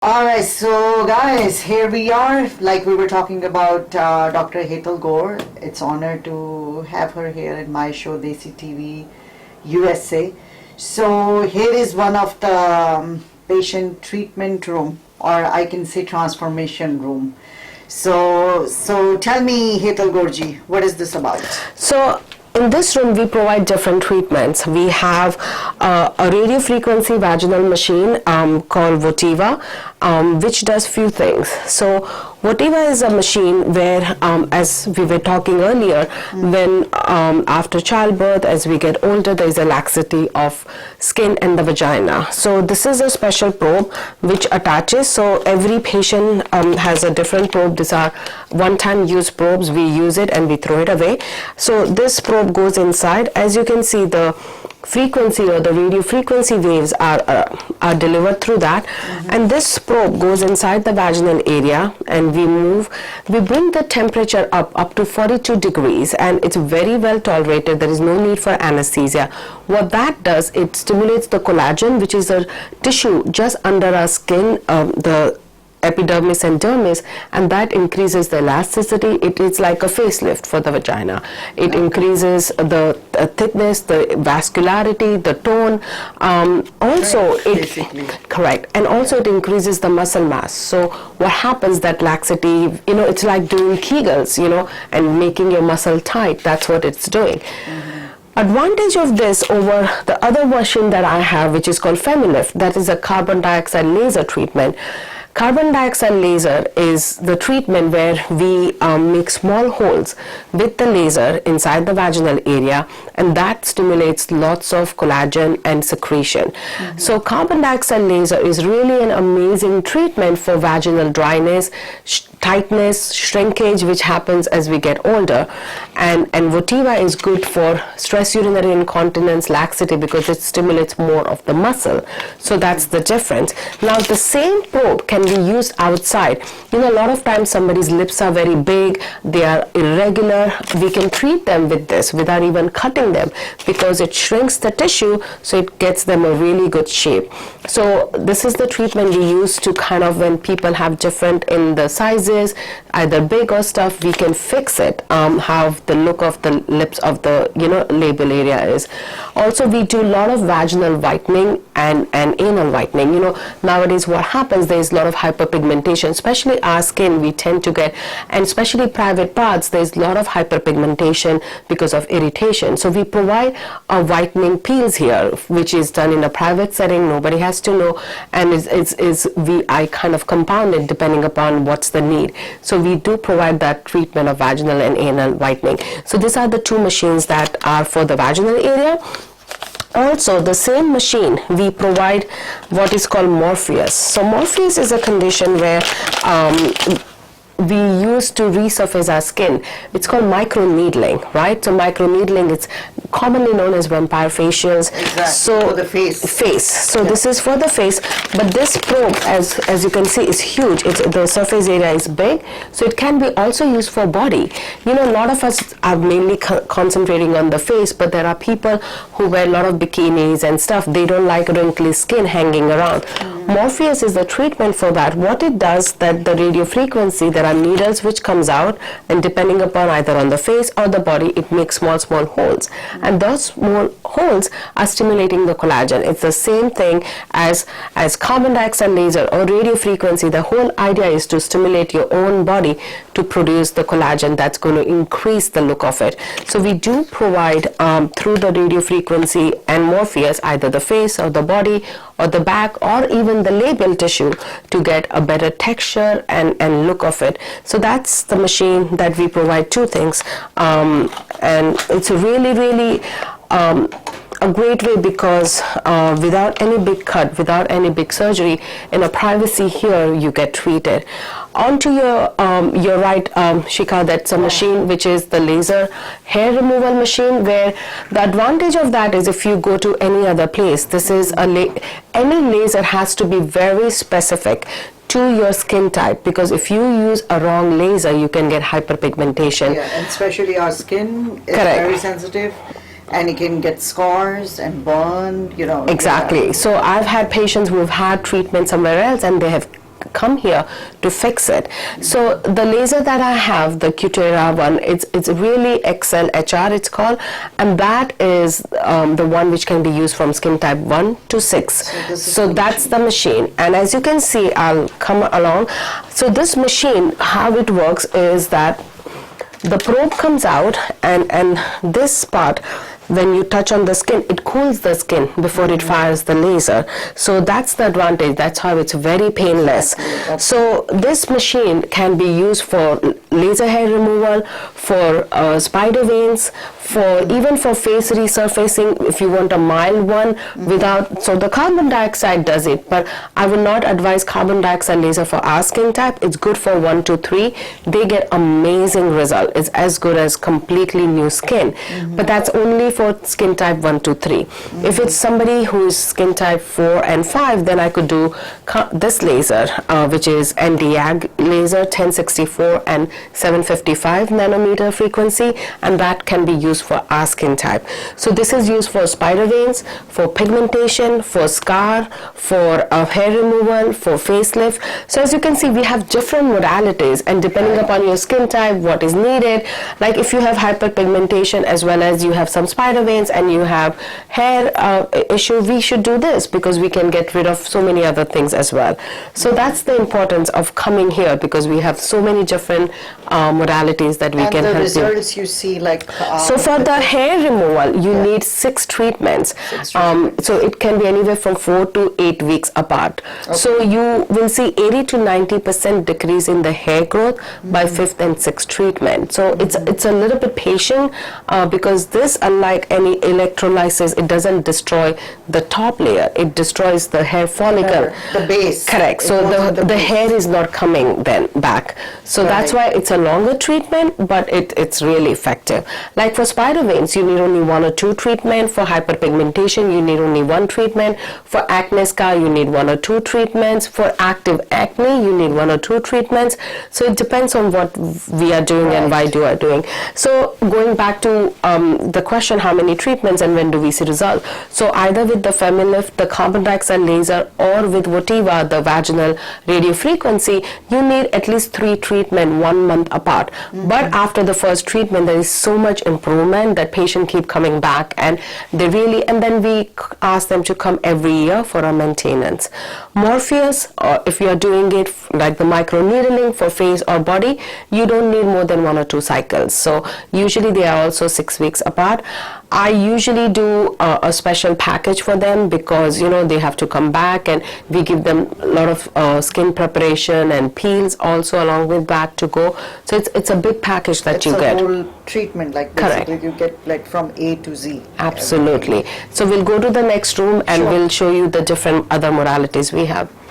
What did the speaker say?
Alright, so guys, here we are. Like we were talking about Dr. Hetal Gor. It's honor to have her here in my show, Desi TV USA. So here is one of the patient treatment room, or I can say transformation room. So tell me, Hetal Gorji, what is this about? So in this room, we provide different treatments. We have a radio frequency vaginal machine called Votiva, which does few things. So Votiva is a machine where, as we were talking earlier, when after childbirth, as we get older, there is a laxity of skin and the vagina. So this is a special probe which attaches. So every patient has a different probe. These are one-time use probes. We use it and we throw it away. So this probe goes inside. As you can see, the frequency or the radio frequency waves are delivered through that, and this probe goes inside the vaginal area, and we bring the temperature up to 42 degrees, and it's very well tolerated. There is no need for anesthesia. What that does, it stimulates the collagen, which is a tissue just under our skin, the epidermis and dermis, and that increases the elasticity. It is like a facelift for the vagina. It increases the thickness, the vascularity, the tone. Correct, and also it increases the muscle mass. So what happens, that laxity, it's like doing Kegels, and making your muscle tight. That's what it's doing. Advantage of this over the other version that I have, which is called Femilift, that is a carbon dioxide laser treatment. Carbon dioxide laser is the treatment where we make small holes with the laser inside the vaginal area, and that stimulates lots of collagen and secretion. So carbon dioxide laser is really an amazing treatment for vaginal dryness, tightness, shrinkage, which happens as we get older. And Votiva is good for stress urinary incontinence, laxity, because it stimulates more of the muscle. So that's the difference. Now the same probe can be used outside. A lot of times somebody's lips are very big, they are irregular. We can treat them with this without even cutting them, because it shrinks the tissue, so it gets them a really good shape. So this is the treatment we use to kind of, when people have different in the sizes, either big or stuff, we can fix it, how the look of the lips of the label area is. Also, we do a lot of vaginal whitening and anal whitening. Nowadays what happens, there is a lot of hyperpigmentation, especially our skin, we tend to get, and especially private parts, there is a lot of hyperpigmentation because of irritation. So we provide a whitening peels here, which is done in a private setting, nobody has to know, and I kind of compound it depending upon what's the need. So we do provide that treatment of vaginal and anal whitening. So these are the two machines that are for the vaginal area. Also, the same machine, we provide what is called Morpheus. So Morpheus is a condition where we use to resurface our skin. It's called microneedling, right? So microneedling, it's commonly known as vampire facials. Exactly. So for the face. So this is for the face, but this probe, as you can see, is huge. The surface area is big, so it can be also used for body. A lot of us are mainly concentrating on the face, but there are people who wear a lot of bikinis and stuff. They don't like wrinkly skin hanging around. Morpheus is the treatment for that. What it does, that the radio frequency, there are needles which comes out, and depending upon either on the face or the body, it makes small holes, and those small holes are stimulating the collagen. It's the same thing as carbon dioxide laser or radio frequency. The whole idea is to stimulate your own body to produce the collagen that's going to increase the look of it. So we do provide through the radio frequency and Morpheus either the face or the body or the back or even the labial tissue to get a better texture and look of it. So that's the machine that we provide, two things, and it's a really a great way, because without any big cut, without any big surgery, in a privacy here you get treated. Onto your right, Shikha, that's a machine which is the laser hair removal machine, where the advantage of that is if you go to any other place, this is any laser has to be very specific to your skin type, because if you use a wrong laser, you can get hyperpigmentation. Yeah, and especially our skin is Correct. very sensitive. And it can get scars and burn, Exactly. Yeah. So I've had patients who have had treatment somewhere else and they have come here to fix it. So the laser that I have, the Cutera one, it's really XLHR it's called, and that is the one which can be used from skin type 1 to 6. So that's the machine, and as you can see, I'll come along. So this machine, how it works is that the probe comes out, and this part, when you touch on the skin, it cools the skin before it fires the laser. So that's the advantage. That's how it's very painless. So this machine can be used for laser hair removal, for spider veins, for even for face resurfacing if you want a mild one without. So the carbon dioxide does it, but I would not advise carbon dioxide laser for our skin type. It's good for 1 to 3. They get amazing result. It's as good as completely new skin, but that's only for skin type 1 to 3. If it's somebody who is skin type 4 and 5, then I could do this laser, which is Nd:YAG laser, 1064 and 755 nanometer frequency, and that can be used for our skin type. So this is used for spider veins, for pigmentation, for scar, for hair removal, for facelift. So as you can see, we have different modalities, and depending upon your skin type, what is needed. Like if you have hyperpigmentation as well as you have some spider veins and you have hair issue, we should do this because we can get rid of so many other things as well. So that's the importance of coming here, because we have so many different modalities that we can help you. And the results you see, like so for the hair removal, you need 6 treatments. So it can be anywhere from 4 to 8 weeks apart. So you will see 80 to 90% decrease in the hair growth by 5th and 6th treatment. So it's a little bit patient, because this, unlike any electrolysis, it doesn't destroy the top layer. It destroys the hair follicle. The base. Correct. So the hair is not coming then back. So that's why it's a longer treatment, but it's really effective. Like for spider veins, you need only 1 or 2 treatment. For hyperpigmentation, you need only 1 treatment. For acne scar, you need 1 or 2 treatments. For active acne, you need 1 or 2 treatments. So it depends on what we are doing and why you are doing. So going back to the question, how many treatments and when do we see result? So either with the Femilift, the carbon dioxide laser, or with Votiva, the vaginal radio frequency, you need at least 3 treatment 1 month apart. But after the first treatment, there is so much improvement that patients keep coming back, and they really, and then we ask them to come every year for a maintenance. Morpheus, if you are doing it like the microneedling for face or body, you don't need more than 1 or 2 cycles. So usually they are also 6 weeks apart. I usually do a special package for them because they have to come back, and we give them a lot of skin preparation and peels also along with that to go. So it's a big package that you get. It's a whole treatment, like basically you get like from A to Z. Absolutely. So we'll go to the next room and we'll show you the different other modalities we have.